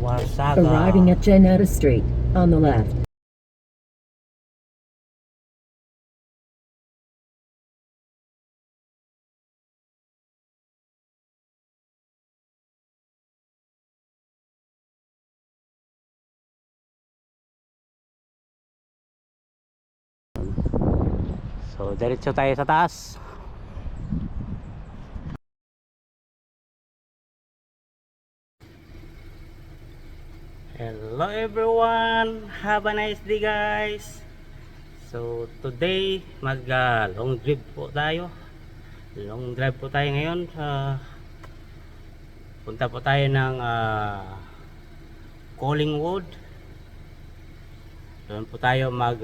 Wasaga. Arriving at Janetta Street, on the left. So, diretso tayo sa taas. Hello everyone, have a nice day guys. So today mag long drive po tayo. Long drive po tayo ngayon. Punta po tayo ng Collingwood. Doon po tayo mag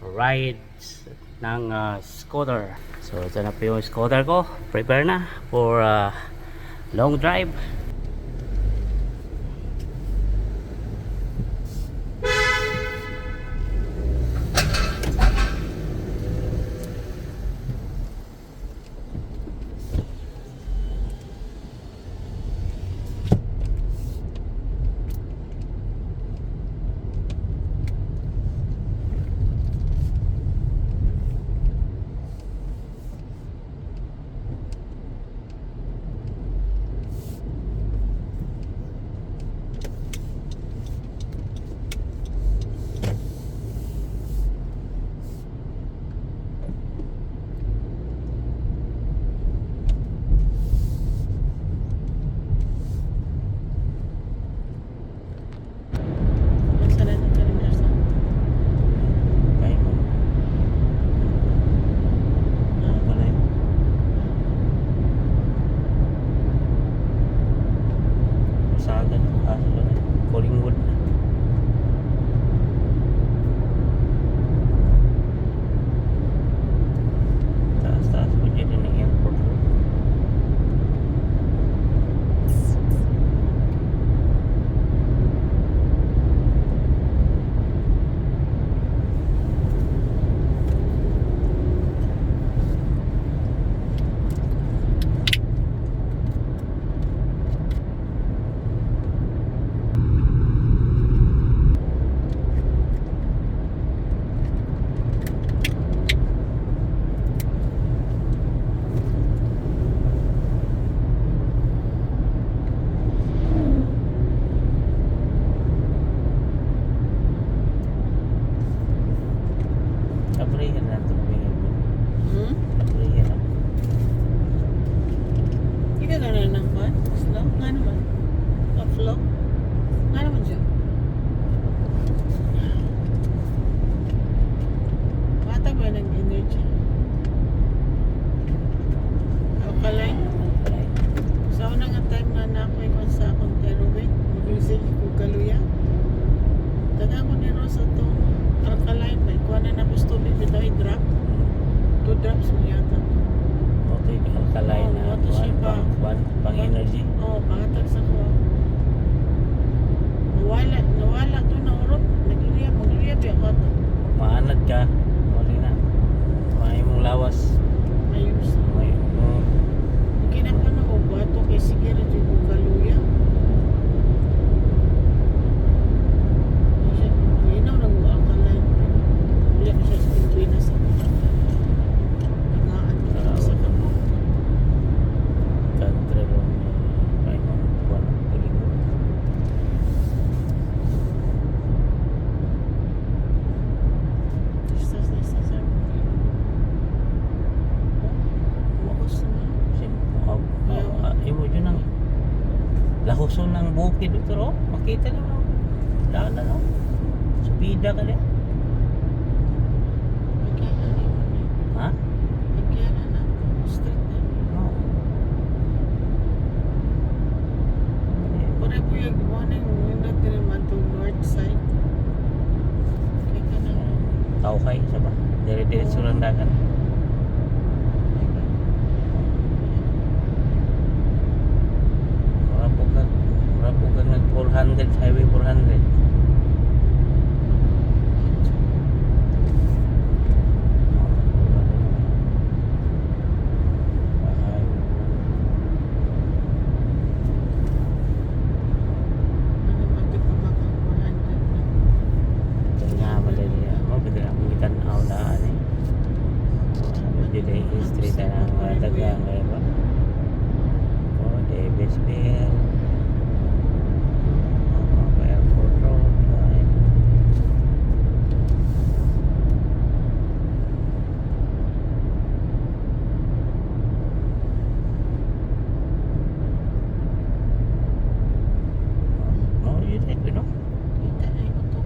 rides ng scooter. So ito na po yung scooter ko. Prepare na for long drive. Collingwood. Taas po dyan ng airport. Abrihan na ito. Abrihan na. Hindi ka gano'n ng kwan? Slow? Nga naman. Upflow? Nga naman siya. Bata ba ng energy? Alkaline? Sa una nga time nga na ako ikon sa akong teruwit, mag-usig ko kaluya. Taga ko ni Rosa itong alkaline, may kuwanan ako tubig ito ay drop. 2 drops mo yata. Okay, alkaline na. Wato siya pa. Pang energy. Oo, pangatag sa ko. Nawala to na urot. Magluya biya ko to. Maanad ka. Mali na. May mong lawas. Ayos. May Kinapan ako ko ato kay sige rin yung kong kaluya. Minaw na mo alkaline. Wala ko siya sa pintuin na sa pangaan ko sa kamo. country room. May mga kuwan. Collingwood. Istas na sa Wakos na. Imo dyan ang lahuson ng bukid ito ro. Makita niyo no? Daan na no? Subida ka niya. Magyana na yun na. Ha? Magyana na. Street na. No. Pare po yung morning nindot din naman to north side. Kaya ka na. Tao kay sa ba? Dire-diretso lang dagan. Mura po kag nag 400 highway 400. day history tayo ng mga dagang ngayon ba? O, Davisville. Airport Road. Ayun. Oh, yun tayo, no? Kita na yung ito.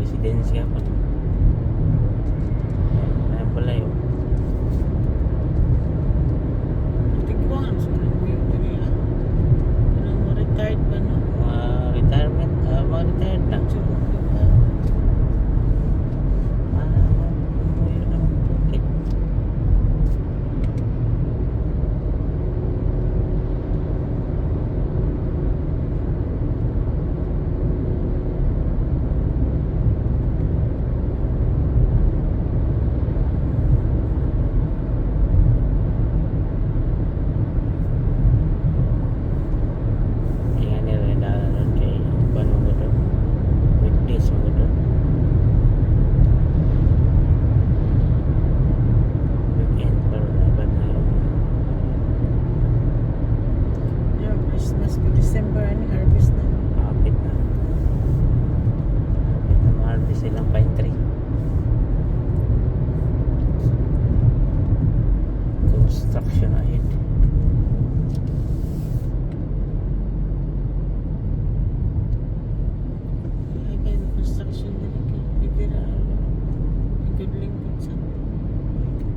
Residensya pa. Ayan pala yun. Tigwan, so mo yung diri ah. Kanang mo retired ba no? Mga retirement, mga retired na. Mo yun ang bukit. Ayan nila na doon kay Juan mo doon. Weekdays mo doon. Weekend pero naban na yun. Yeah, Christmas ko December ani harvest na. Kapit na. Kapit na ma-harvest silang pine tree. Construction ahead. Ay kay construction diri kay bibira. Igudling pud sa.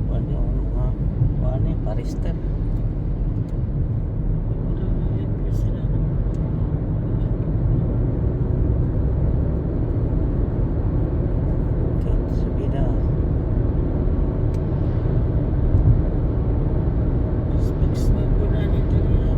Ano yung mga ano yung parister. Wala na yun pero sila na. Okay, subida. Specs na po na ni diri ah.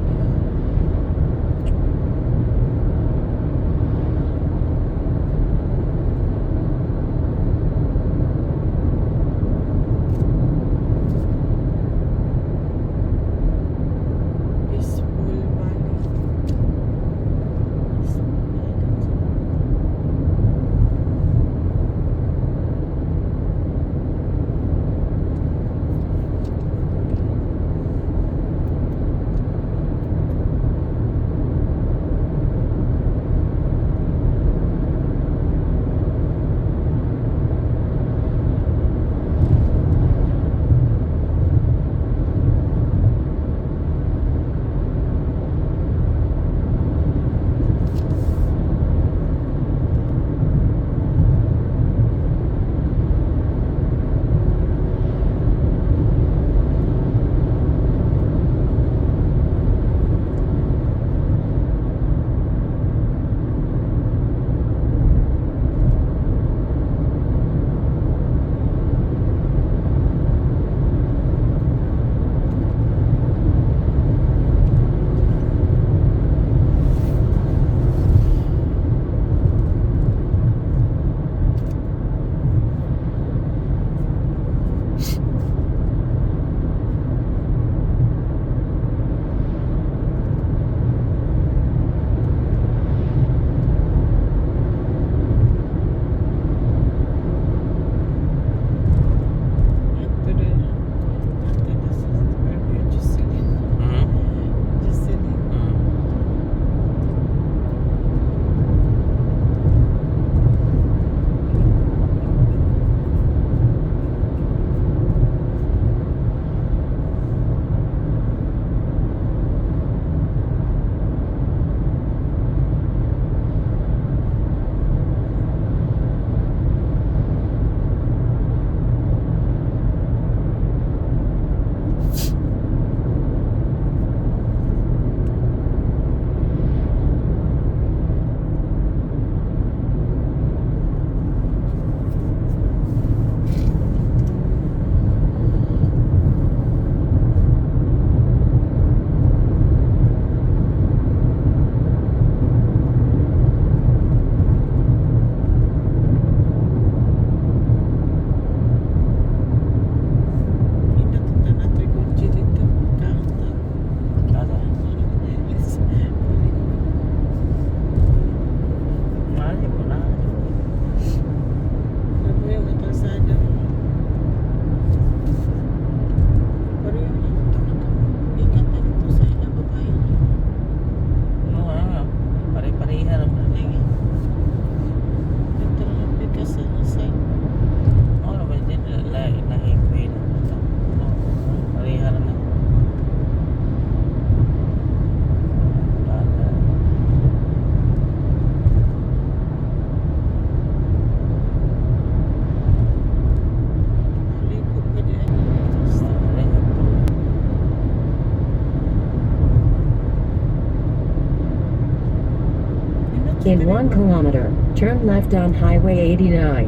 In 1 kilometer, turn left on Highway 89.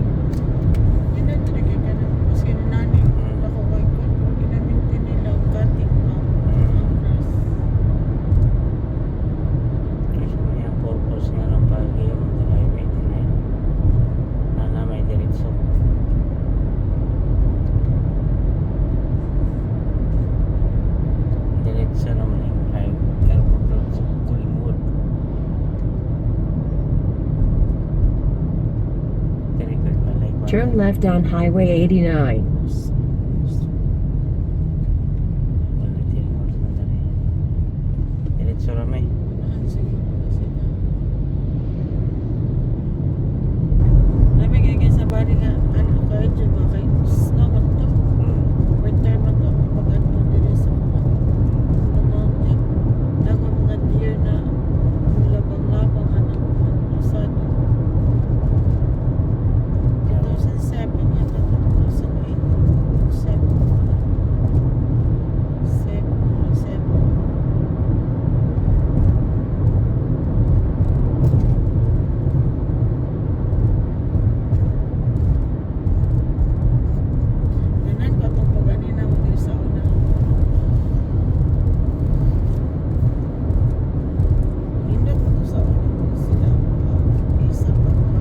Hindi na kay kanan. Maski na nani. Ako kay ko. Pero ginaminti nila. Ang kating na. Ang ras. Kasi yung purpose nga ng Baguio ng Highway 89 na may diretso. Diretso naman yung airport road sa Collingwood. Direct malay ko. Turn left on Highway 89. Balitin mo na dali. Diretso ramay. Unahan siguro sila. Namin kaya sa bari nga. Ano kayo dyan ba? Kay snow man to. Winter man to. Pag-ano dili sa mga mountain. Naku mga deer na labang-labang anang pasado. 2007 yata. 2008. 7. 7. Ganan ko itong pag-anina mo din sa una. Hindot mo to sa una. Sila isa pa pa.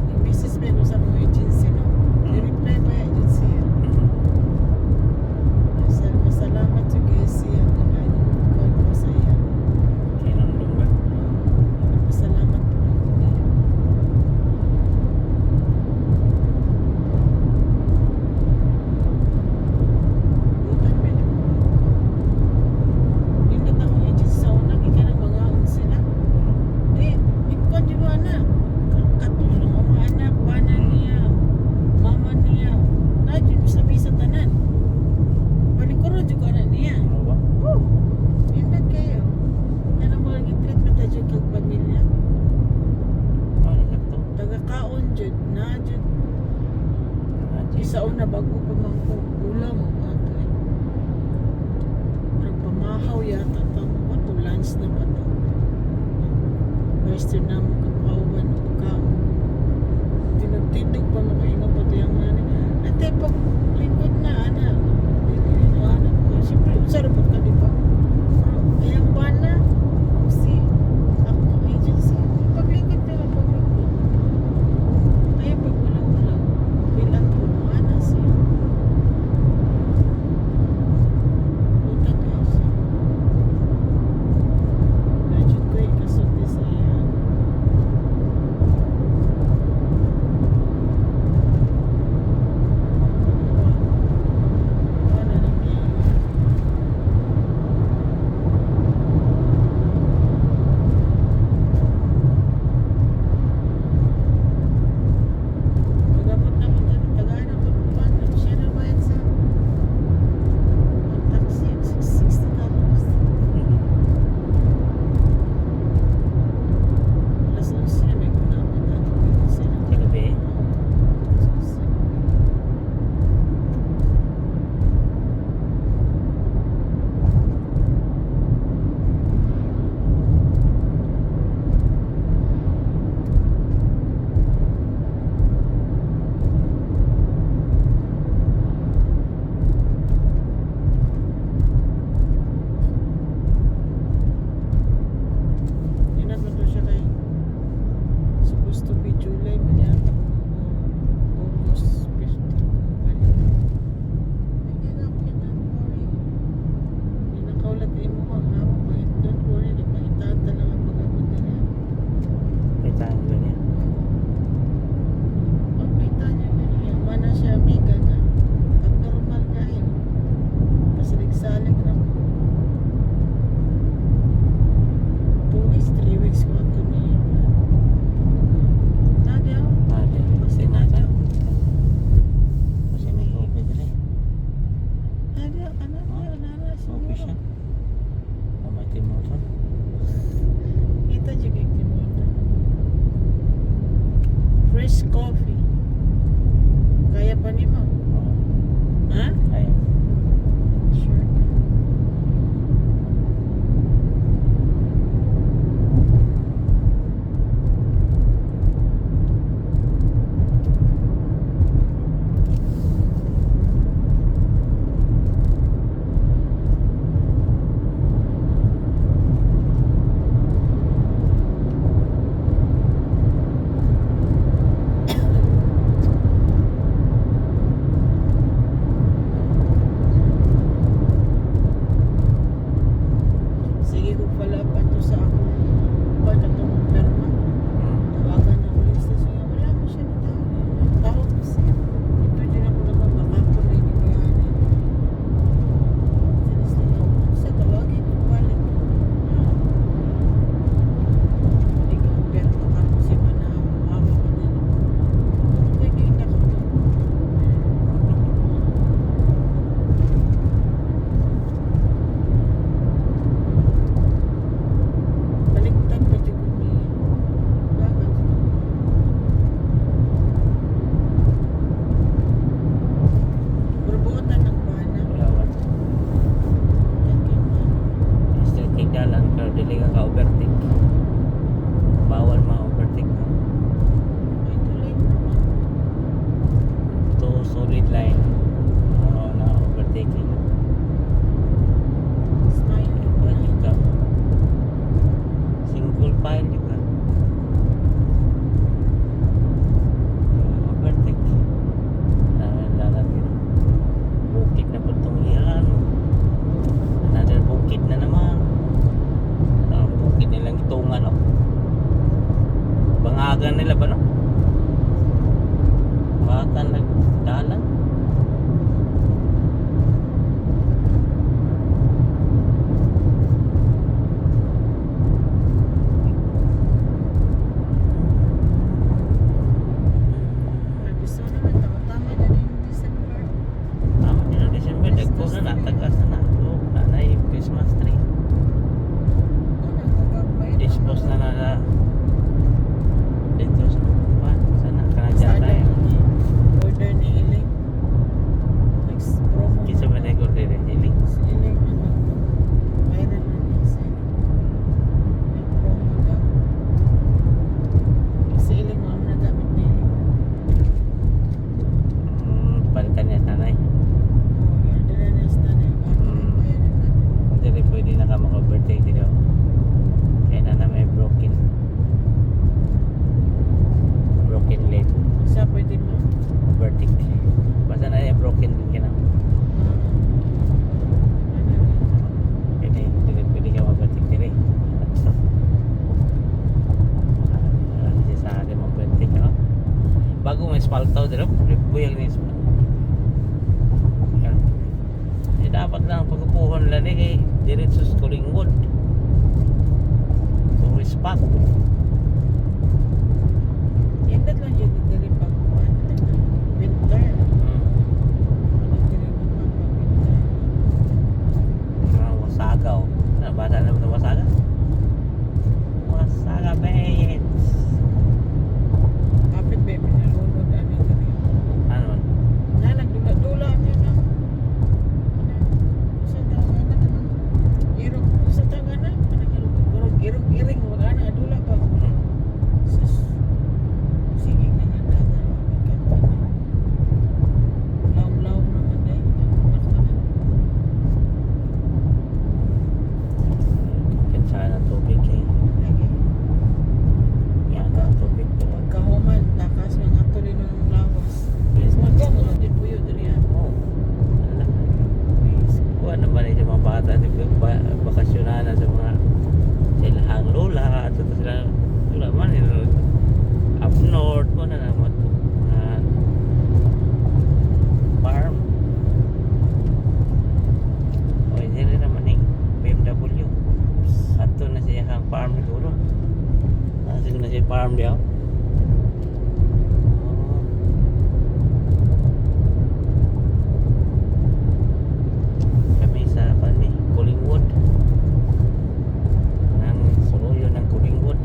Yung business man ko sa mga agency, no? I-reply pa yung agency. Masalamat sa KC. Ang nakain ko sa iya. Kinandong ba? Pasalamat po na. Butan ba yun? Hindi na akong agency sa una. Kaya nang mga sila. Di, ikaw di ba na? Katulong ang mga anak, bana niya, mama niya. Nadyo sa bisa tanan. Panikuron juga na niya. Ano ba? Oh, hindad kayo. Ano mo lang i-treat mo tayo kag pamilya? Ano ka to? Taga-kaon dyan, na dyan. Isa una bago pa mang ulam mo ato eh. Parang pamahaw yata pa mo. Ano, lunch na ba to? Western na mo kapauban o kaon. Tinagtindog pa mo kayo nga pati ang nani. Ate, pag lingkod na, ana. Ano ko. Siyempre, sarapot ka di ba? Pero, ayang bana. Si, ako ang agency. Paglingkod na lang, paglingkod. Ayaw pag walang-walang. Bilang tulong, ana siya. Butan kayo siya. Medyo ko yung kasunti sa iya. Ano na niya? Pag-abot na ko tayo, tagaan ako ng pan. Siya na bayad sa ang taxi, $60. Alas 11 na may kunabot natin dito sila. Kagabi? Alas 11. Yun na ba to siya kay supposed to be July man yata o August 15 balik. Hindi na ako yan, don't worry. Hindi na kaulat mo ha, don't worry, di pa itata lang ang pag-abot nila. Kaitaan ba niya? Pagkita niya ganyan, mana siya amiga na abnormal kayo. Pasalig-salig na ko. 2 weeks, 3 weeks ko ato niya. Nadia, Ate, si Nadia. kasi may COVID rin. Nadia, ano niya, nana Okay siya. siguro. Kamay timoton. Kita juga yung timutan. Fresh coffee. Kaya pa ni mo. Oo. Ha? Ay, Sure. Sige ko pala pa to sa ako. Ba't itong perma? Tawagan na ulit sa siya. Wala mo siya na tao. Tao kasi. Ito dyan ako nababaka ko na inibayanin. Sinis nila ako. Sa tawagin ko balik. Hindi ka perma ka mo si Manama. Mama ko na. Ano kayo ngayon ako to? Baliktad pa dyan ko niya. Bakit? Berbuotan ng bana. Bulawan. Straight take dalan pero dili ka overtake. Bawal ma-overtake mo. Ay, tuloy naman. To solid line. Na overtaking. Smile. Pwede ka. Single file juga. Overtake. Dalan yun. Bukid na po itong iyan. Another bukid na naman. Ang bukid nilang itungan. Oh. Bangagan nila ba no? Batan nagdalan. Ay, gusto naman. Tama na din yung December. Tama din ang December. Dagko na natagas na. Oh, nanay Christmas tree. Ano, nagagagmay na. Dispose na na dito sa kuwan. Sana ka na dyan Sana tayo. order ni Iling. Next promo. Kisa ba na yung order Hiling? Si Iling, ano, viral na niya si Iling. May promo daw. Si Iling, mga nagamit ni Iling. Palitan niya nanay. Oo, yan. Dala na sa nanay. Bayaran namin. Hindi pwede na ka maka-birthday dito. Kaya na may broken lane. Isa pwede mo? Vertic. Basta na yung broken din ka na. Pwede ka mag-vertic dire. Kasi sa akin mag-vertic ako. Bago may spaltaw dito, buyag na yung spaltaw. Dapat lang pag-upuhan lang kay diretso sa Collingwood. Kung spot. Yan lang yung dili pagkuhan. Winter. Ano dili pag winter? Wasagaw. Nabasa na ba ito wasaga? Wasaga bets. Kapit ba yung pinalunod ano dili? Ano man? Na nagdula-dula niya na. Sa tawagan na ano? Irog sa tawagan na. Anong irog? Irog-iring wala na adula pa. Sus. Sige na nga dagan magkakawa na. Laom-laom naman eh. Ang nakuha na. Kinsa na tubig eh. Lagi. Yan ang tubig. Kahuman, takas mga tuloy ng lawas. Yes, magkano lang din po yun, Darian. Oh. Wala. Kuha naman eh sa mga bata. Bakasyonan na sa mga silahang lola. At sila lola man. Up north. Kuha na naman. Mga farm. O hindi rin naman yung BMW. At ito na siya ang farm siguro. Siguro na siya farm diya. Kami sa Pani, Collingwood. Nang suluyo ng Collingwood.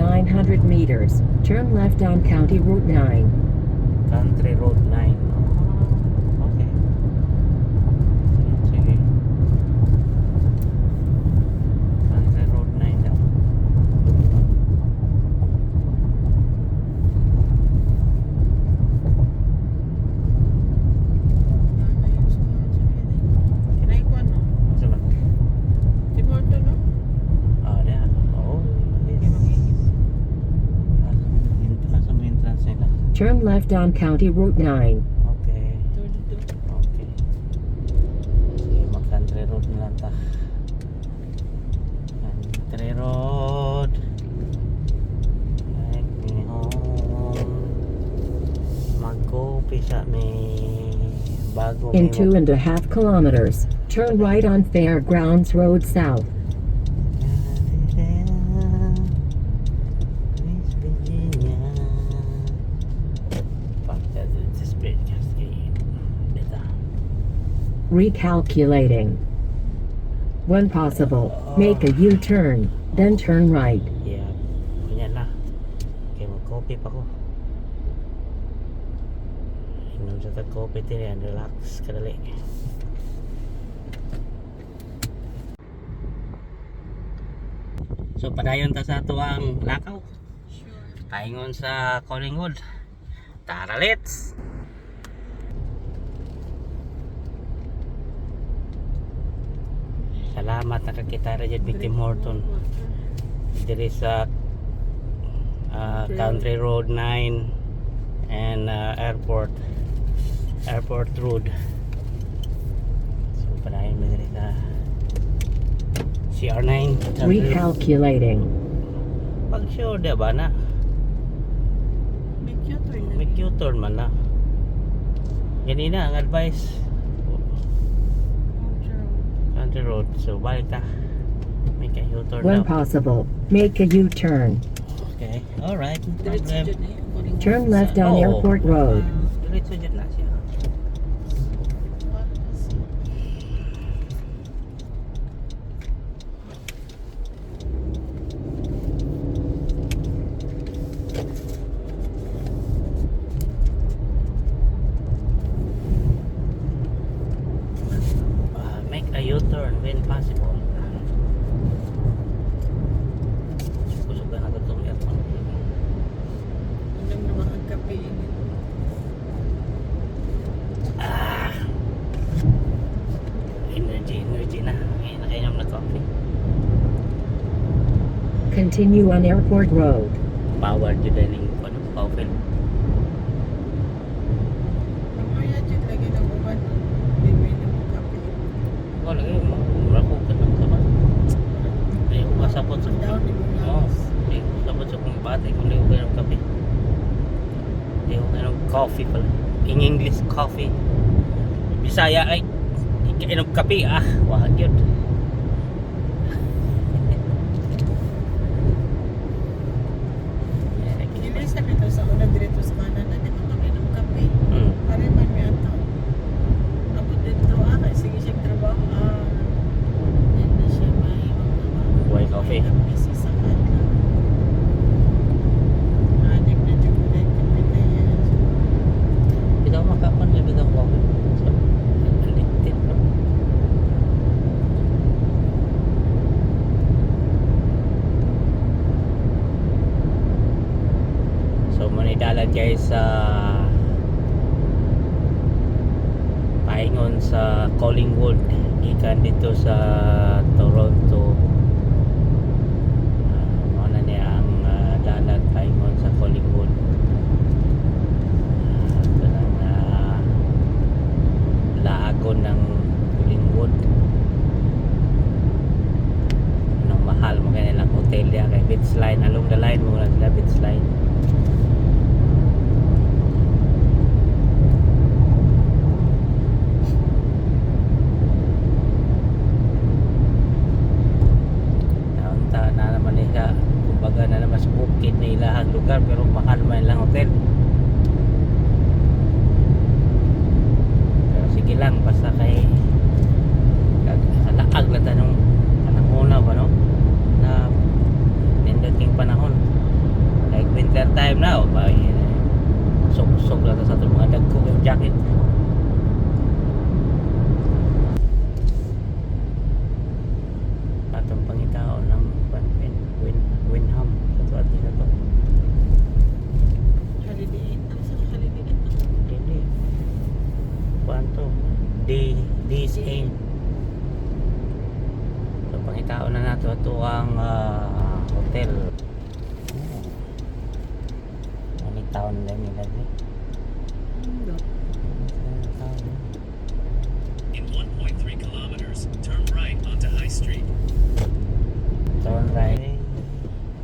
900 meters, turn left on County Route 9. Country Road 9. Okay. Sige. Country Road 9 daw. Kinay ko ano? Asa man? Timor to no? Ah, there. Oh, yes. Asa mo entrance nila? Turn left on County Route 9. Okay. Okay. Sige, mag-country road na lang ta. Country road. Take me home. Mag-coffee sa may bago In 2.5 kilometers, turn right on Fairgrounds Road South. West Virginia. Fuck that, it's a speed cascade. Beta. Recalculating. When possible, make a U-turn, then turn right. Yeah, ganyan na. Okay, mag-coffee pa ko. Inom sa tag-coffee din yan, relax, kadali. So, padayon ta sa ato ang lakaw. Paingon sa Collingwood. Tara, let's! Salamat nakakita rin dyan with Tim Horton. Diri sa Country Road 9 and Airport Road. So padayon mo diri sa CR9. Recalculating. Pag sure di ba na? May U-turn man na. Ganina ang advice. Country Road. So balik ta. May ka U-turn When daw. possible, make a U-turn. Okay. Alright. No Diretso problem. dyan eh. Turn left on Oh. Airport Road. Diretso dyan na siya. Make a U-turn when possible. Kusog na ito itong aircon. Anong naman ang kape? Energy na. Ngayon nakainom na coffee. Continue on Airport Road. Power dyan din yung coffee. Mamaya dyan lagi na buwan. Hindi may naman kape. Wala kayo, marakukan lang naman. Hindi ko kasapot sa Down ni mga Oo, hindi ko kasapot sa kong bate kung hindi ko kayo ng kape. Hindi ko kayo ng coffee pala. In English, coffee. Bisaya ay, hindi kayo ng kape ah. Wag yun. Ilis na dito sa una dito sa kanan. Hindi mo kami ng kape. Hmm. Pare man may ato. Abot dito kay sige siya trabaho. Yan na siya may White coffee. Busy sa kanan. Adik na dyan ko dahil kape tayo. Bitaw makapan na bitaw coffee. So, addicted no? So manidalan guys sa paingon sa Collingwood gikan dito sa Toronto. Mao na niya ang dalan paingon sa Collingwood. Kanang laagon ng Collingwood. Anong mahal mo kanilang hotel diya kay Beach Line, along the line mo na sila Beach Line. Naunta na naman niya, kumbaga na naman sa bukid na ilahang lugar pero mahal man lang hotel. Pero sige lang, basta kay kalaag na tanong panahon na ba no? Na nindating panahon. Ito ang hotel. Ano taon na nila ni? In 1.3 kilometers, turn right onto High Street. Turn right.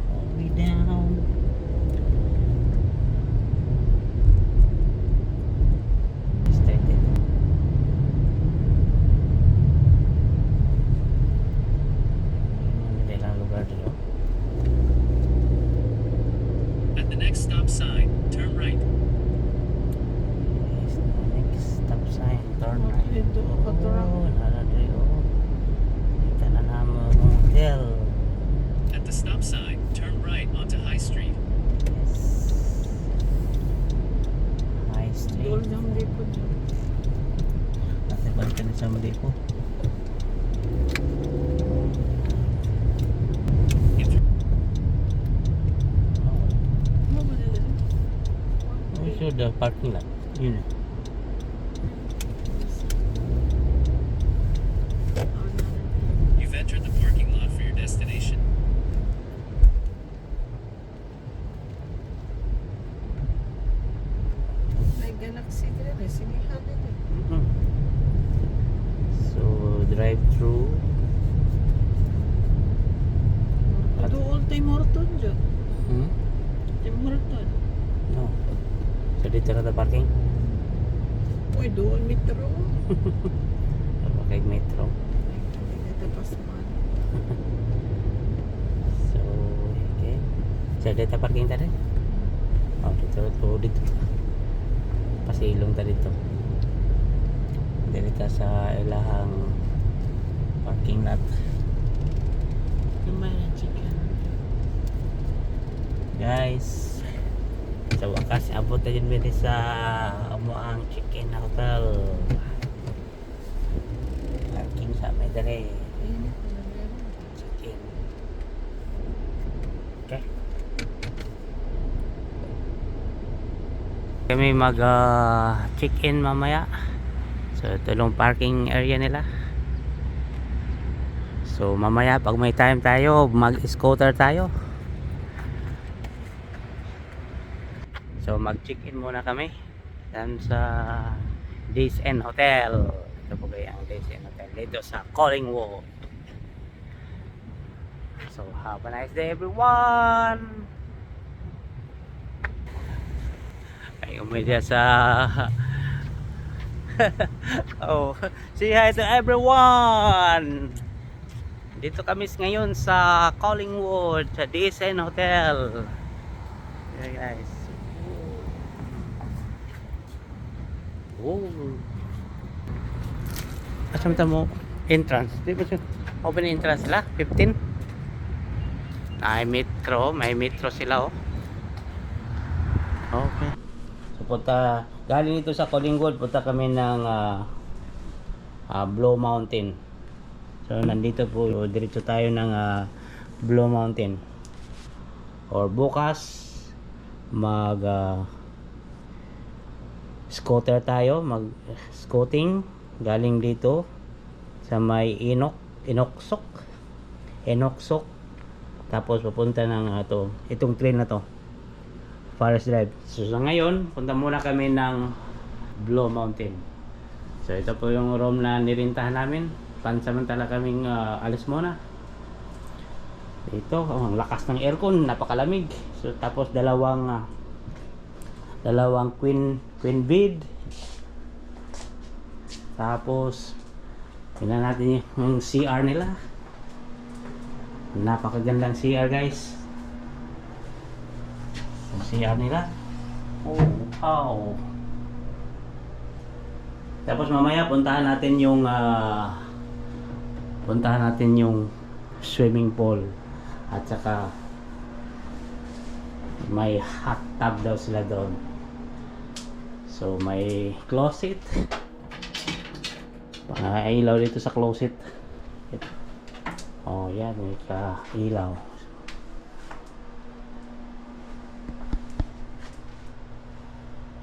All the way down. Straight dito. Hindi lang lugar dito. At the next stop sign, turn right. Yes, next stop sign. Turn right. Ito, katura. Oh, naladyo. Kita na naman ang hotel. At the stop sign, turn right onto High Street. Yes. High Dol Street. ng likod. Nanti balik ka na sa mali ko. In th- Ano ba nila? Oh, sure, the parking lot. Yun eh. You've entered the parking lot for your destination. May Galaxy din eh. Sinihan din eh. Mhm. So, drive-through. Doon Tim Horton dyan. Hmm? Tim Horton. No. So, dito na the parking? Uy, doon metro. Kay metro. Ito pa sa man. So, okay. So, dito parking tadi? Oh, dito. Pasilong ta dito. Dito sa ilahang parking lot. Naman yung chicken. Guys, sa wakas abot na yun din sa Amuang Chicken Hotel. Parking sa may dali. Init na meron. Chicken. Okay. Kami mag check-in mamaya. So ito yung parking area nila. So mamaya pag may time tayo, mag-scooter tayo. So mag-check-in muna kami dan sa Days Inn Hotel. Ito po kaya ang Days Inn Hotel dito sa Collingwood. So have a nice day everyone. Ay umedya sa oh, say hi to everyone. Dito kami ngayon sa Collingwood sa Days Inn Hotel. Yeah, guys. Oh. Asam mo entrance? Di ba siya? Open entrance sila? 15? May metro sila oh. Okay. So punta, galing dito sa Collingwood, punta kami ng Blue Mountain. So nandito po, diretso tayo ng Blue Mountain. Or bukas mag scooter tayo, mag scooting galing dito sa may Inoksok. Tapos papunta ng itong train na to, Forest Drive. So sa ngayon, punta muna kami ng Blue Mountain. So ito po yung room na nirintahan namin. Pansamantala kaming alis muna. Ito, ang lakas ng aircon, napakalamig. So tapos dalawang queen bed. Tapos tingnan natin yung CR nila. Napakagandang CR guys. Yung CR nila. Oh, wow. Tapos mamaya puntahan natin yung swimming pool at saka may hot tub daw sila doon. So may closet. Ilaw dito sa closet. Oh, yan, may ilaw.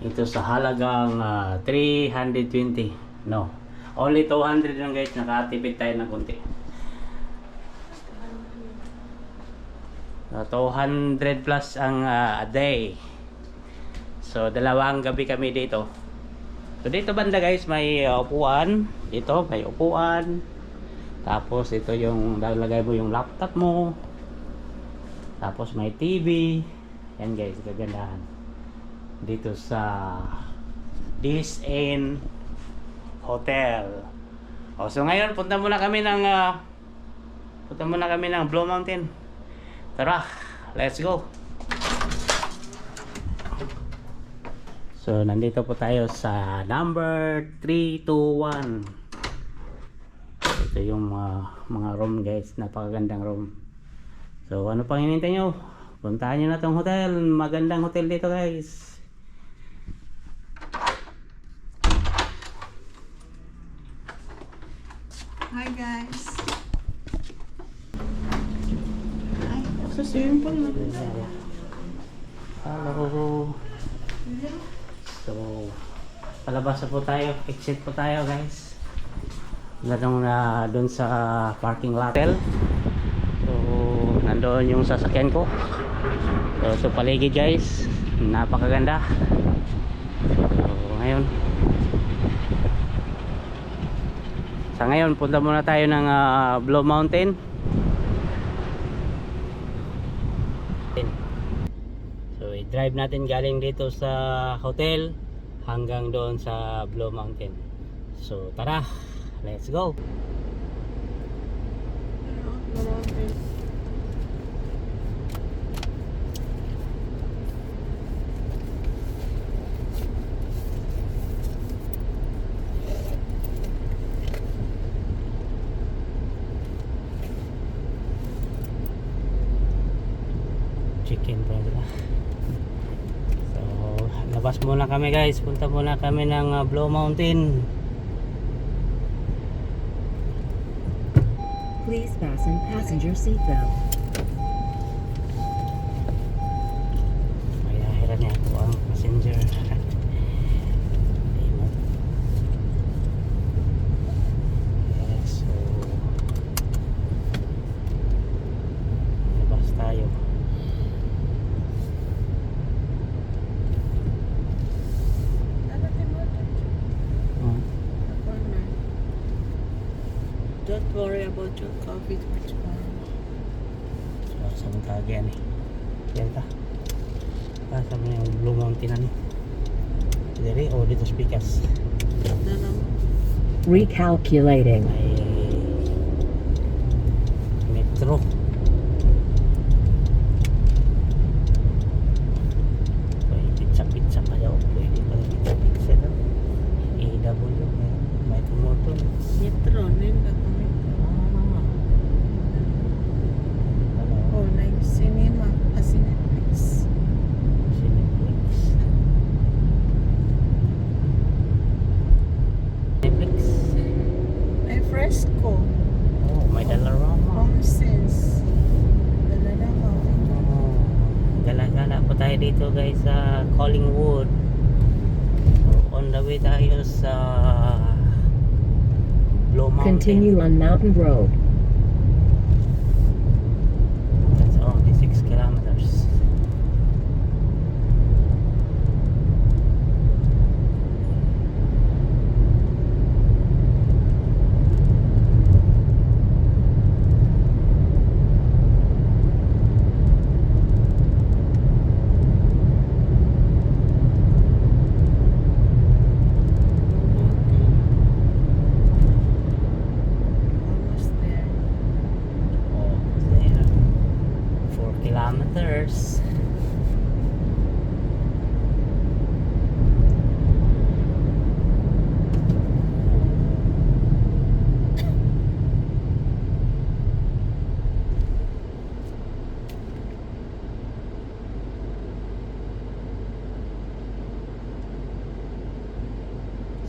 Ito sa halagang 320. No. Only 200 lang guys, nakatipid tayo ng konti. 200 plus ang a day. So dalawang gabi kami dito. So dito banda guys may upuan. Dito may upuan. Tapos ito yung lalagay mo yung laptop mo. Tapos may TV. Yan guys, kagandahan. Dito sa This Inn Hotel. So ngayon punta muna kami ng Blue Mountain. Tara, let's go. So nandito po tayo sa number 321. Ito yung mga room guys, napakagandang room. So ano pang hinihintay nyo? Puntahan nyo na tong hotel. Magandang hotel dito guys. Hi guys. Ay, sa swimming pool na. Hello. So palabas na po tayo. Exit po tayo guys. Doon sa parking lot. So nandoon yung sasakyan ko. So paligid guys, napakaganda. So ngayon sa ngayon punta muna tayo ng Blue Mountain. So i-drive natin galing dito sa hotel hanggang doon sa Blue Mountain. So tara, let's go. Chicken pala. So labas muna kami guys, punta muna kami ng Blue Mountain. Please fasten passenger seatbelt. May ahiran niya ako ang passenger. Yes, so labas tayo. Don't worry about your coffee for tomorrow. So sa mga kagyan eh. Yan ka. Sa mga yung Blue Mountain ano. Dito o dito speakers. Recalculating. May metro. Pwede pizza pa daw. Pwede pa pizza daw. AW. May tumutol. Metro, nenda kami. Oh, like cinema, Cineplex. Netflix. Ay, fresco. Oh, may Dalarama. Home sense. Dalarama. Oh, gala-gala po tayo dito guys sa Collingwood. So, on the way tayo sa Blue Mountain. Continue on Mountain Road. That's only 6 kilometers. Almost there. Oh, there. 4 kilometers.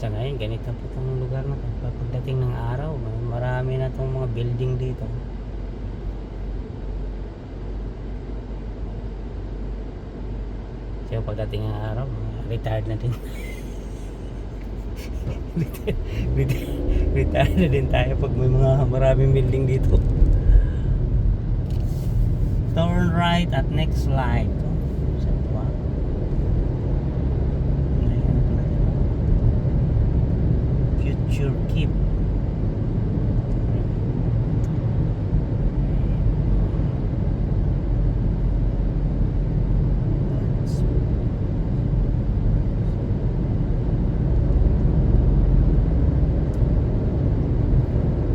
Sa ngayon, ganito po itong lugar na ito. Pagdating ng araw, marami na itong mga building dito. So pagdating ng araw, retired na din. Retired na din tayo pag may mga maraming building dito. Turn right at next light. Oh, saan to ah? Ayan, Future Keep.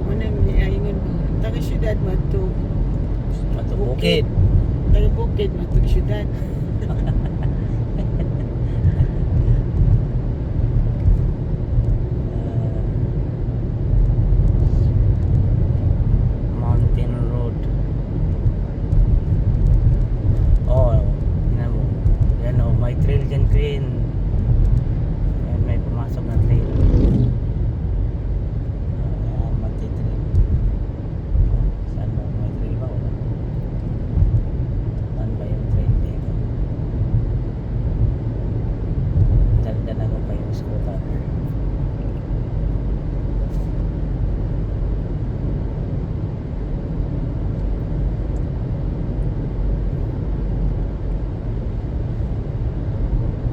Manang niaingon mo. Taga syudad mo to. Matubukid. Taga bukid mo to syudad. Mountain Road. Oh, tingnan mo. Yan oh, may trail dyan, Queen. Ayan, may pumasok na trail. Ayan, mati-trail. Saan mo? May trail ba? Wala. Saan ba yung trail dito? Dagdan ako pa yung scooter.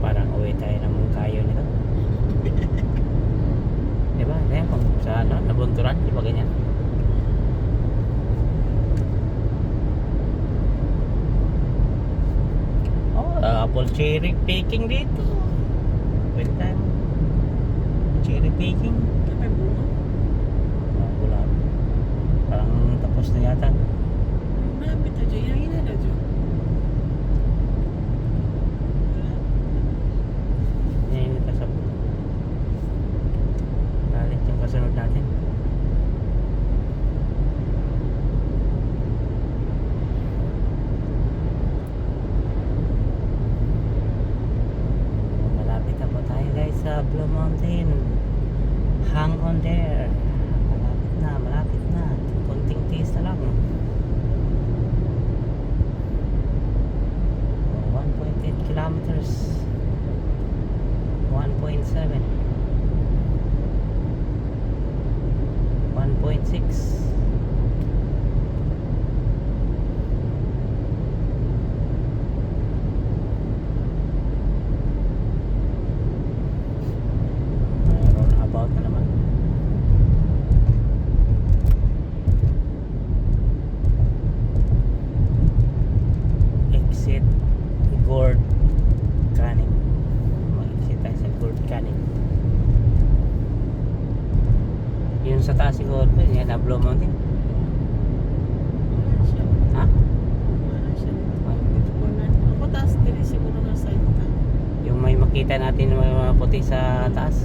Parang uwi tayo ng Mungkayo nito. Diba? Ayan, kung sa ano, nabunturan, di ba ganyan? Oh, apple cherry picking dito. Pwede tayo. Cherry picking. May bunga. Oh, wala. Parang tapos na yata. Marami ta dyan. Yung ina na dyan. Nainit na sa bulo. Galit yung kasunod natin. Malapit na po tayo guys sa Blue Mountain. Hang on there. Malapit na, malapit na. Konting tiis na lang. 1.8 kilometers. 1.7. 1.6. Mayroon about na naman. Exit Gord Canning. Mag-exit tayo sa Gord Canning. Yun sa taas siguro, yan na Blue Mountain. Wala siya. Ha? Wala siya. Ay, dito. Kunan. Ako taas din siguro nga side ka. Yung may makita natin ng mga puti sa taas.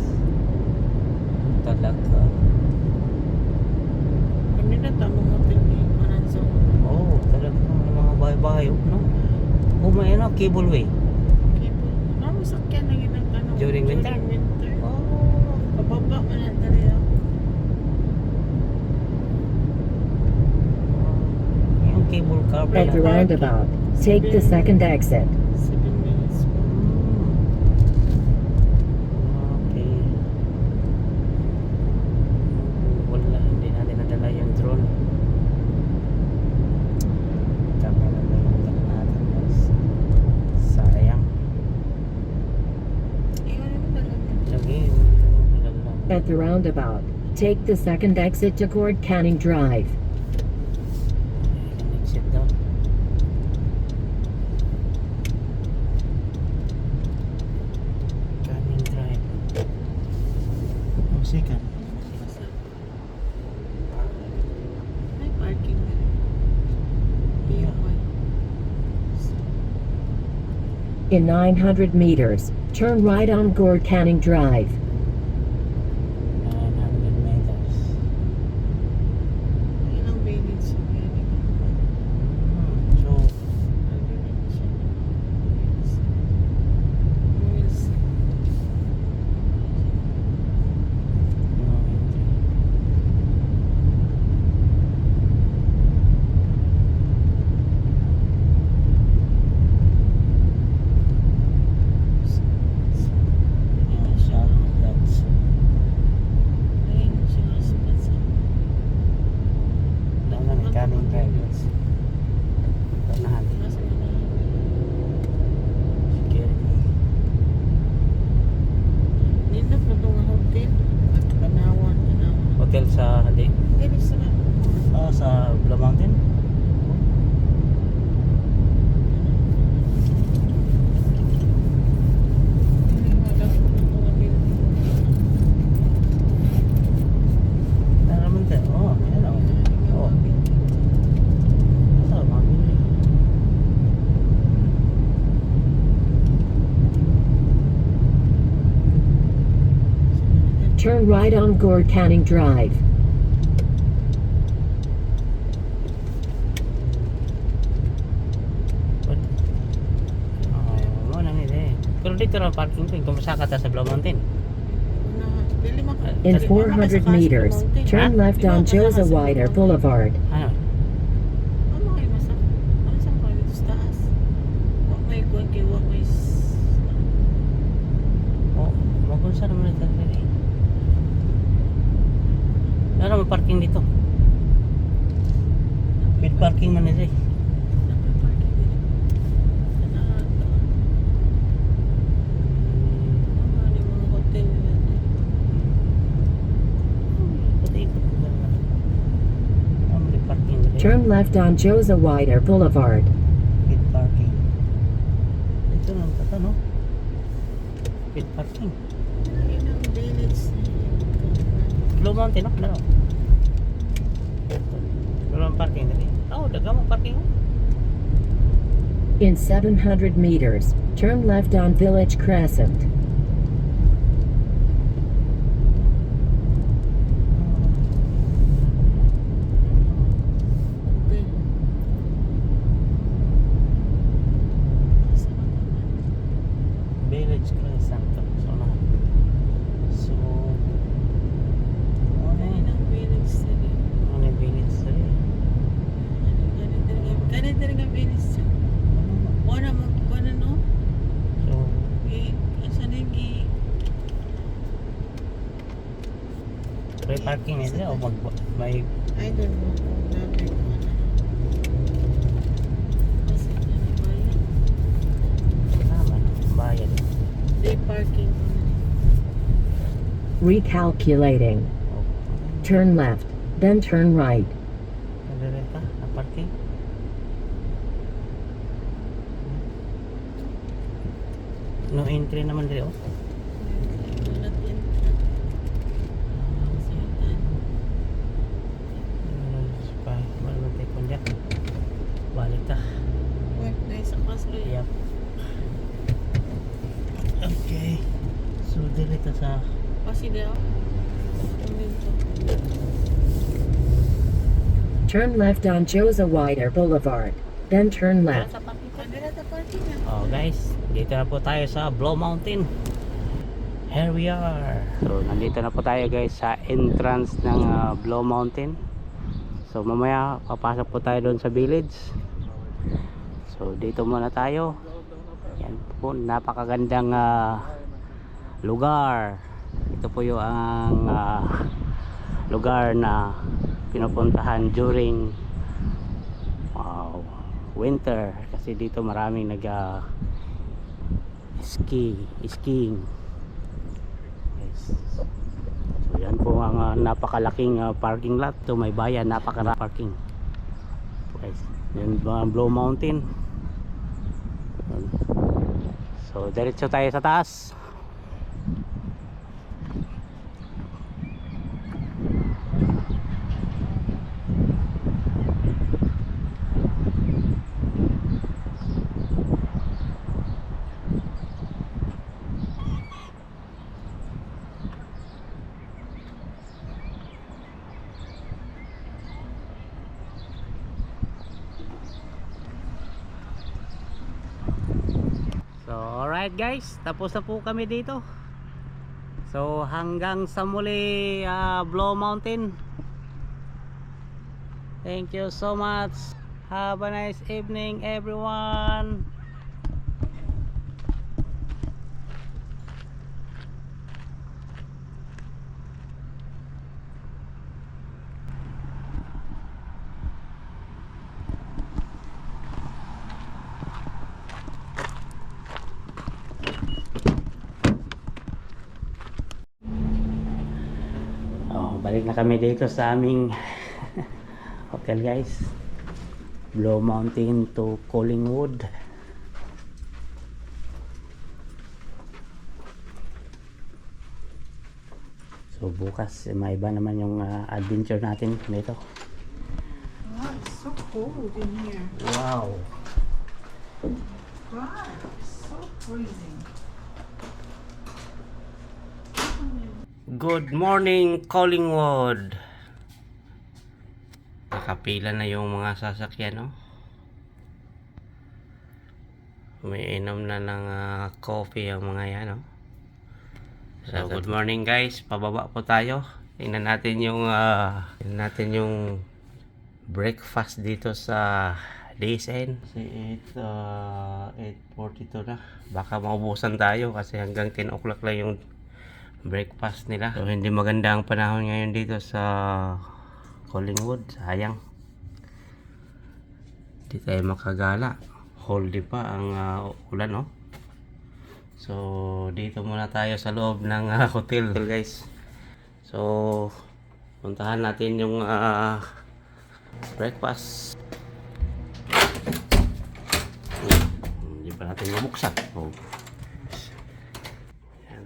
Talaga. Kanina tamang hotel ni Mananzo. Oo, talaga may mga bahay-bahay, no? Oh, may ano, cableway. Kipo. Masakyan na yun ang ano. During winter? During winter. Oh. Pababa man ang tali ah. Yung cable car At pala. the roundabout, take the second exit. 7 minutes po. Okay. Wala, hindi natin nadala yung drone. Camera na yung dala natin guys. Sayang. Iwan naman talaga. Lagi, At the roundabout, take the second exit to Gord Canning Drive. Exit daw. Canning Drive. Musikan. May parking na rin. Yeah. In 900 meters, turn right on Gord Canning Drive. 900 meters. Ilang minutes yung galing. So, no entry. Yan siya. Turn right on Gore Canning Drive. Oh, ano nila eh. Pero dito lang parking ko, kung masaka ta sa Blue Mountain. Dili mo ka. In Dali. 400 meters, turn left on Josa Wider Boulevard. Ano? Ano kayo masak? Ano sa mga dito sa taas? Huwag may kuwan kayo, huwag may... Oh, magunsa naman ito rin eh. Ano naman parking dito? With parking man nila eh. Nagpa-parking dito. Ano yung mga hotel nila? Ikot-ikot ko lang. Ah, may parking nila eh. Turn left on Josa Wider Boulevard. With parking. Ito lang kata no? With parking. Yun ang village. Blue Mountain no? Ano? Wala parking nila eh. Oh, daga mo parking mo. In 700 meters, turn left on Village Crescent. Village Crescent. So, na. So, Ganun ang village sila. ano yung village sa rin? Ganun talaga village sila. Wala mo, wala no? So, Asan yung free parking nila o may I don't know kung namin kung ano. Kasi ano ba yan? naman bayad. Day parking. Recalculating. Oh, Turn left, then turn right. nagre ka na parking. No entry naman dito. Not yun. Malaman tayo kunyak. Balik ka. Wait, nasa kaslo yan. Yep. Okay. So, dito sa Kasi daw. Dito. Turn left on Josa Wider Boulevard, then turn left. sa parking. Kanila ta parking na. Oh guys, dito na po tayo sa Blue Mountain. Here we are. So nandito na po tayo guys sa entrance ng Blue Mountain. So mamaya papasok po tayo doon sa village. So dito muna tayo. Yan po, napakagandang lugar. Ito po yung lugar na pinupuntahan during winter kasi dito maraming skiing. Yes. So yan po ang napakalaking parking lot. Ito may bayan, napakarami parking. Guys, yan ang Blue Mountain. Yan. So diretso tayo sa taas. So alright guys, tapos na po kami dito. So hanggang sa muli Blue Mountain. Thank you so much. Have a nice evening everyone. Balik na kami dito sa aming hotel guys. Blue Mountain to Collingwood. So bukas may iba naman yung adventure natin dito. Wow, it's so cold in here. Wow. God, it's so freezing. Good morning, Collingwood. Nakapila na yung mga sasakyan, no? Umiinom na ng coffee ang mga yan, no? So, good morning guys. Pababa po tayo. Tingnan natin yung breakfast dito sa Days-End. Kasi 8:42 na. Baka maubusan tayo kasi hanggang 10 o'clock lang yung breakfast nila. So, hindi maganda ang panahon ngayon dito sa Collingwood. Sayang. Hindi tayo makagala. Holdy pa ang ulan, no? So, dito muna tayo sa loob ng hotel, guys. So, puntahan natin yung breakfast. Hindi pa natin mabuksan. Oh. Yan.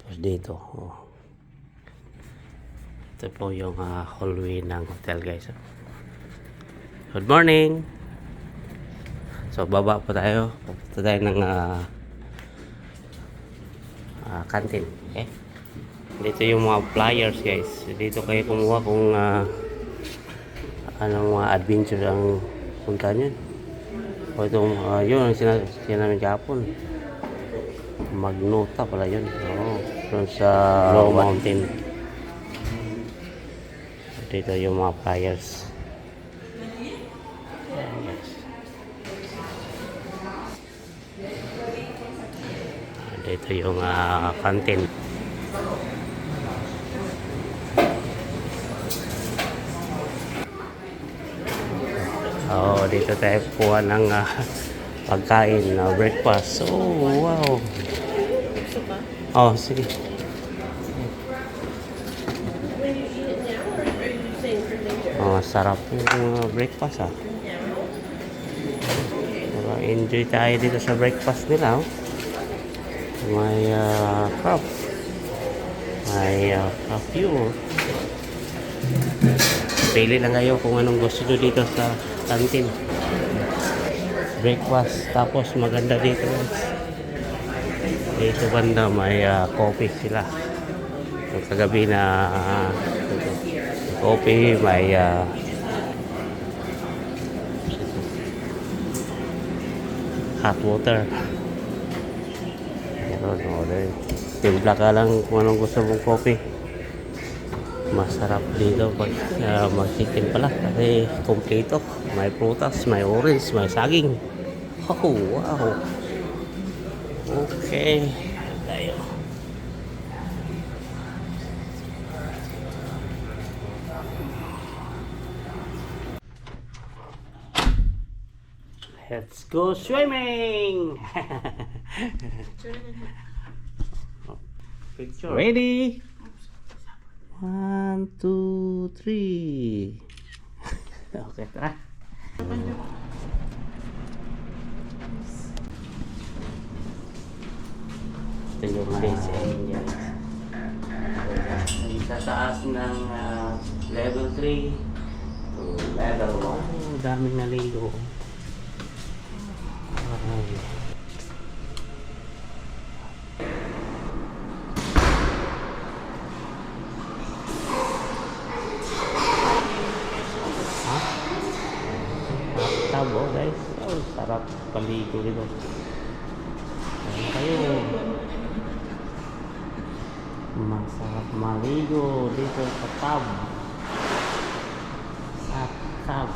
Tapos dito. Oh. Ito po yung hallway ng hotel, guys. Good morning! So, baba po tayo. Pupunta tayo ng canteen. Okay? Dito yung mga flyers, guys. Dito kayo kumuha kung anong mga adventure ang punta nyo. O itong, yun ang sinamin kahapon. Magnota pala yun. Oo. Doon sa Low Mountain. Dito yung mga flyers. Dito yung canteen. Dito tayo kuha ng pagkain na breakfast. Oh, wow. Gusto ba? Oh, sige. Oh, sarap yung breakfast, ah. Enjoy tayo dito sa breakfast nila, oh. May crab. May pure. Pili lang kayo kung anong gusto nyo dito sa canteen. Breakfast. Tapos maganda dito. Dito banda may coffee sila. Yung kagabi na coffee, may hot water. Timpla ka lang kung anong gusto mong coffee. Masarap dito pag magtitim pala kasi kompleto. May prutas, may orange, may saging. Oh, wow. Okay. Tayo. Let's go swimming. Picture. Ready? 1, 2, 3. Okay, tara. Ito yung Days-End yan. Sa taas ng level 3 to level 1. Daming naligo. Tabo, guys. Oh, sarap paligo dito. Ano kayo? Masarap maligo dito sa tub. Sa tub.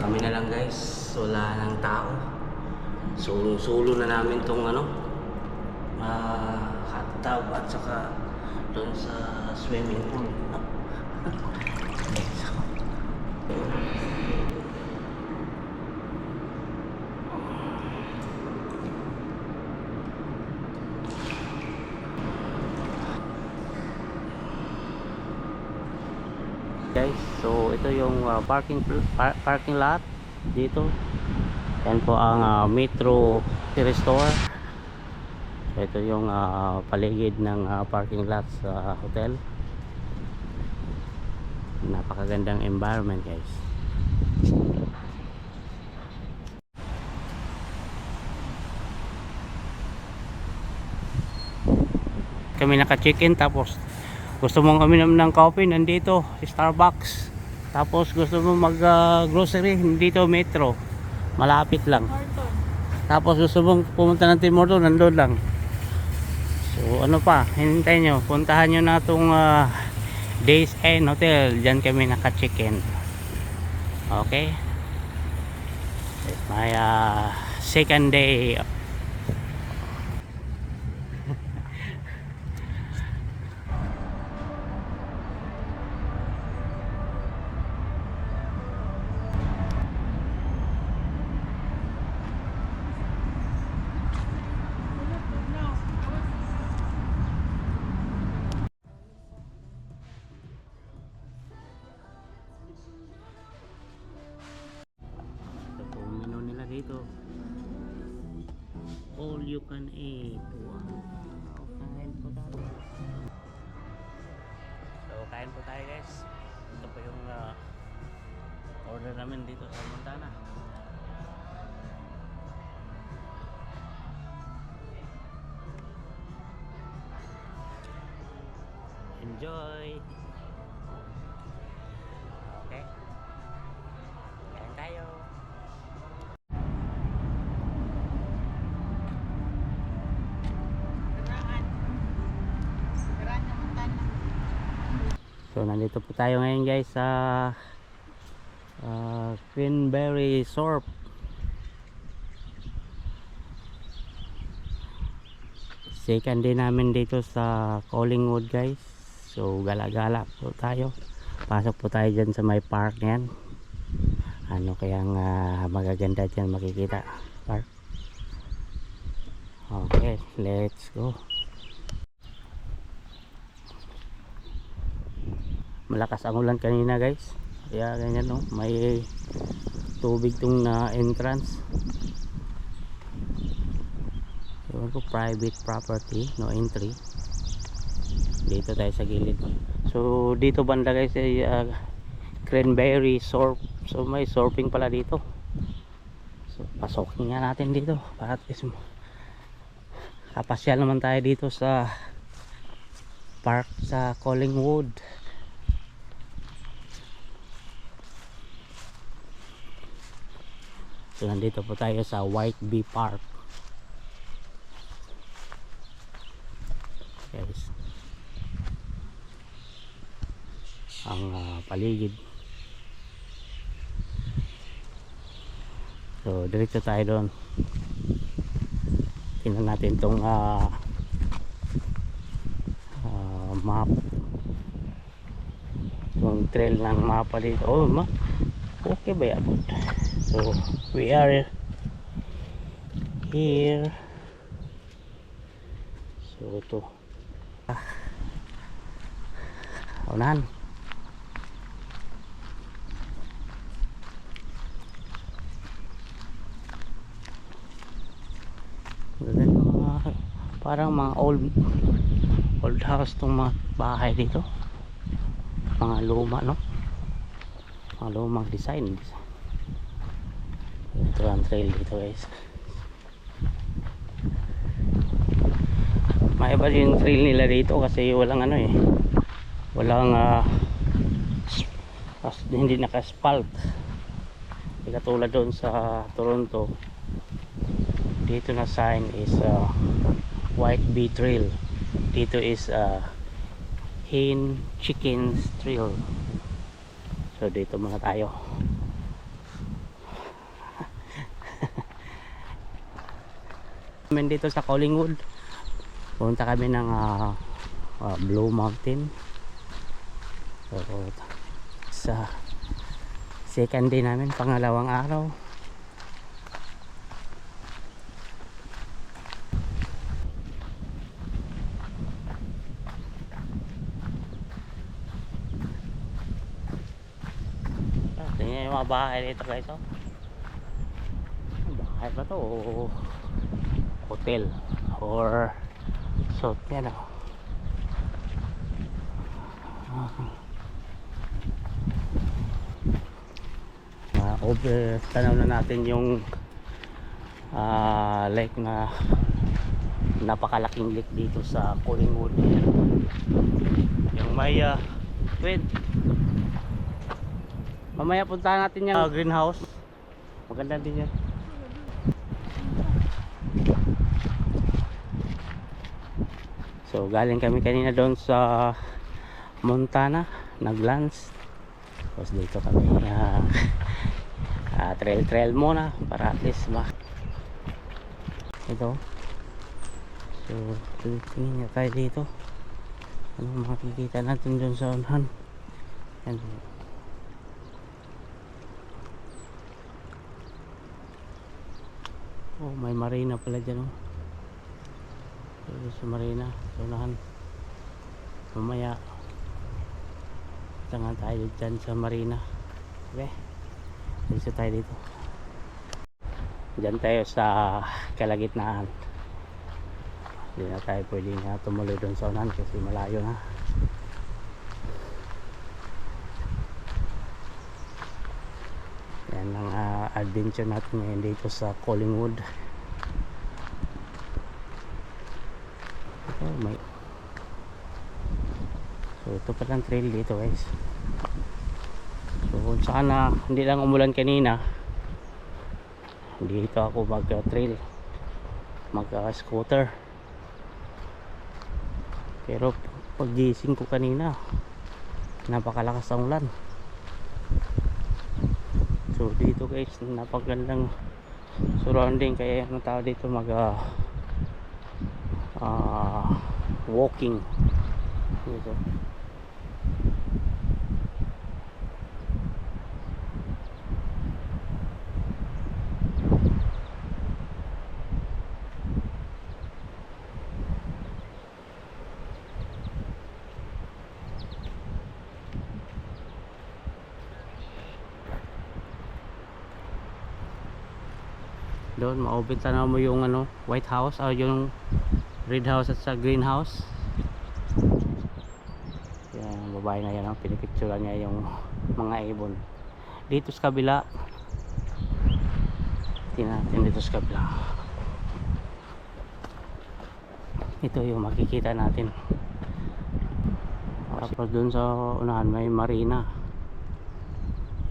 Kami na lang, guys. Wala nang tao. Solo na namin tong hot tub at saka doon sa swimming pool. Guys, so ito yung parking lot dito. Yan po ang Metro Store. Ito yung paligid ng parking lot sa hotel. Napakagandang environment guys. Kami naka-check-in, tapos gusto mong uminom ng coffee, nandito Starbucks. Tapos gusto mong mag grocery, nandito Metro, malapit lang. Tapos gusto mong pumunta ng Tim Hortons, nandun lang. So ano pa, hintay nyo, puntahan nyo na itong Days End Hotel. Diyan kami naka-check-in. Okay, it's my second day. Ito po ang menu nila dito. All you can eat. Wow. Kain po tayo. So kain po tayo guys. Ito po yung order namin dito sa Montana. Enjoy. Okay. Kain tayo. So nandito po tayo ngayon guys sa Cranberry Sorb. Second day namin dito sa Collingwood guys. So gala-gala po tayo. Pasok po tayo dyan sa may park yan. Ano kayang magaganda dyan makikita park. Okay, let's go. Malakas ang ulan kanina guys, kaya ganyan no, may tubig tong na entrance. So private property, no entry. Dito tayo sa gilid. So dito banda guys ay Cranberry Sorb. So may surfing pala dito. So pasokin nga natin dito para at least kapasyal naman tayo dito sa park sa Collingwood. So nandito po tayo sa White Bee Park guys. Ang paligid. So diretso tayo doon. Tingnan natin tong map, yung trail ng mapa dito. Oh okay ba yan? So we are here. So ito unahan. Parang mga old house tong mga bahay dito, mga luma no, mga lumang design. Ito ang trail dito guys. May iba yung trail nila dito kasi walang ano walang hindi naka-asphalt. Hindi katulad doon sa Toronto. Dito na sign is White Bee Trail. Dito is Hen Chickens Trail. So dito muna tayo. Dito sa Collingwood, punta kami ng Blue Mountain. So sa second day namin, pangalawang araw. Tingnan yung mga bahay dito guys. Bahay ba to o hotel or so yan tanaw na natin yung lake na napakalaking lake dito sa Collingwood. Yung may twin. Mamaya puntahan natin yung greenhouse. Maganda din yan. So galing kami kanina doon sa Montana, nag-lunch. Tapos dito kami trail muna para at least ito. So tingin nga tayo dito. Anong makikita natin doon sa unahan? Yan. Oh, may marina pala dyan, oh. So, sa marina, sa unahan. Mamaya tangan tayo dyan sa marina. Okay, dito tayo dito. Dyan tayo sa kalagitnaan. Hindi na tayo pwede na tumuloy doon sa unahan kasi malayo na. Yan ang adventure natin ngayon dito sa Collingwood. Oh, so ito pa lang trail dito, guys. So kung saan hindi lang umulan kanina, dito ako mag trail, mag scooter. Pero pag gising ko kanina, napakalakas ang ulan. So dito, guys, napakagandang surrounding, kaya ang tao dito mag walking dito. Doon maubintan mo yung White House o yung Red House at sa greenhouse. Yan, babae na yan, pinipicturean niya yung mga ibon. Dito sa kabila, tingnan natin dito sa kabila. Ito yung makikita natin. Tapos doon sa unahan may marina.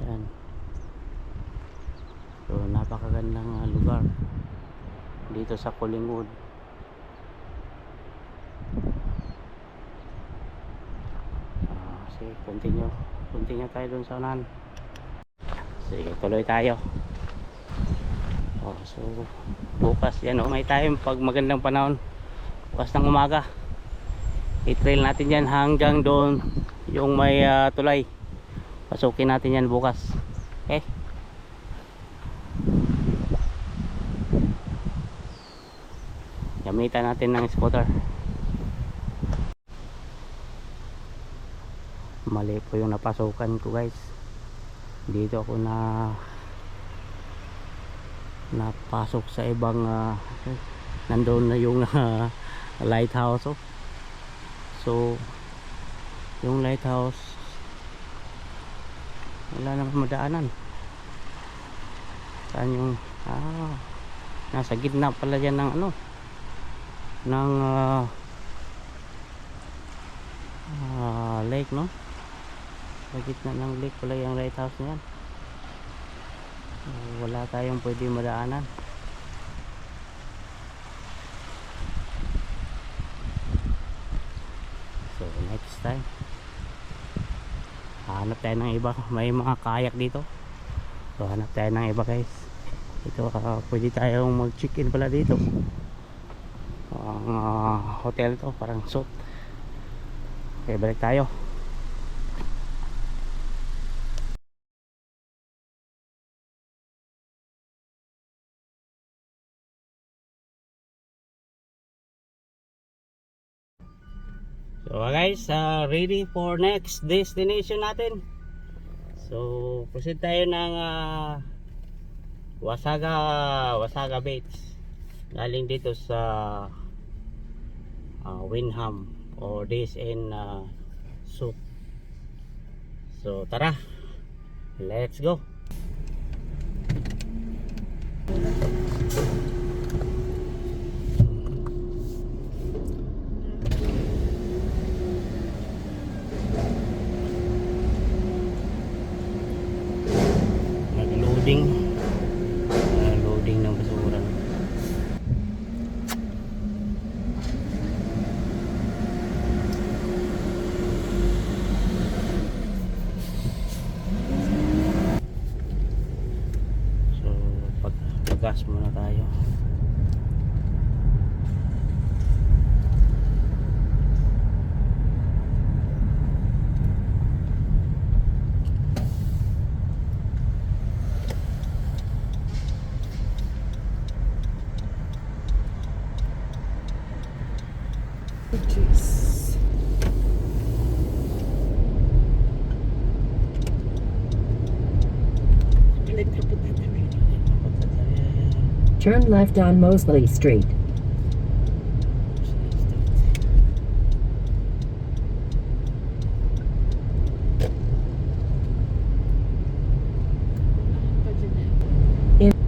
Yan. So napakagandang lugar dito sa Collingwood. Sige, continue tayo dun sa unahan. Sige, tuloy tayo. So bukas yan, may time pag magandang panahon, bukas ng umaga i-trail natin yan hanggang doon yung may tulay. Pasukin natin yan bukas. Okay, gamitan natin ng scooter. Mali po yung napasukan ko, guys. Dito ako napasok sa ibang nandoon na yung lighthouse. So yung lighthouse wala namang madaanan. Saan yung nasa gitna pala yan ng ng lake, no? Sa gitna ng lake pala yung lighthouse na yan. Wala tayong pwede madaanan. So next time hanap tayo ng iba. May mga kayak dito, so hanap tayo ng iba, guys. Ito pwede tayong mag check in pala dito. Ang hotel to parang suit. Okay, balik tayo. So guys, ready for next destination natin. So proceed tayo ng Wasaga Beach. Galing dito sa Windham or this in Soup. So tara, let's go. Jeez. Elektrapot na kami. Turn left on Mosley Street. Pa dyan eh. In-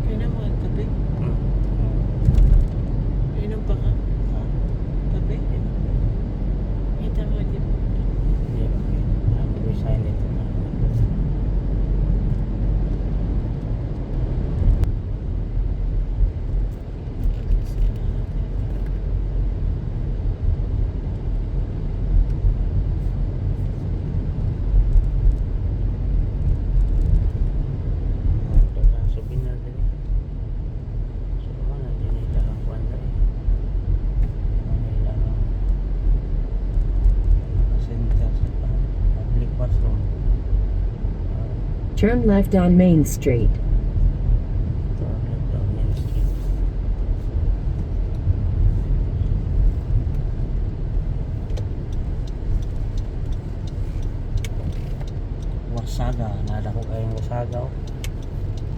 Kaya na mga tabi. Inom pa ka? Tabi? Kita mo dito. Turn left on Main Street. Wasaga, nada ko kayong Wasaga.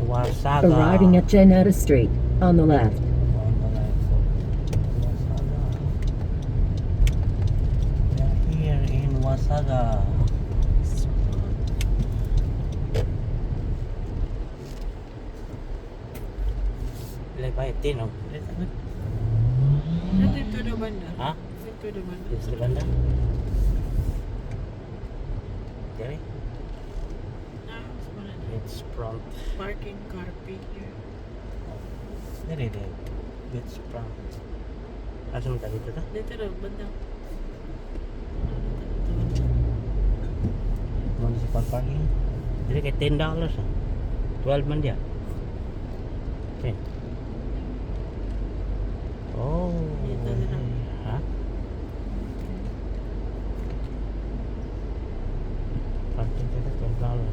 Wasaga. Arriving at Janetta Street on the left. Wasaga. We are here in Wasaga. Ilay ba ito, no? Dito na banda. Ha? Dito na banda. Dito sa banda? Dari? Ah, sa mga na. It's front. Parking car pay here. Dari, dari. It's front. Asa mo tayo dito ta? Dito na banda. Municipal parking. Jadi kayak $10 ah. 12 man dia. Okay. Oh. Dito na lang. Ha? Parking dito $12.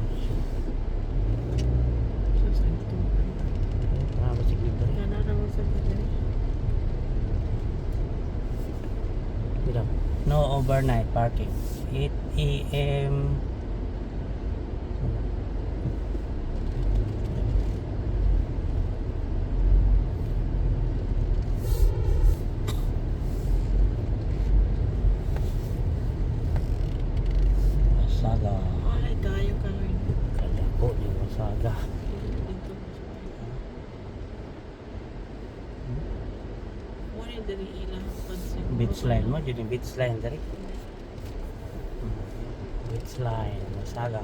Sa santo. Ah, masih libre. Kana na mo sa banda. Tidak. No overnight parking. 8 AM. Wasaga. Walay kayo ka rin. Kaya ko ni Wasaga. Dito. Wala dari ilang pansin. Beach line mo, jadi beach line dari. Beach line, Wasaga.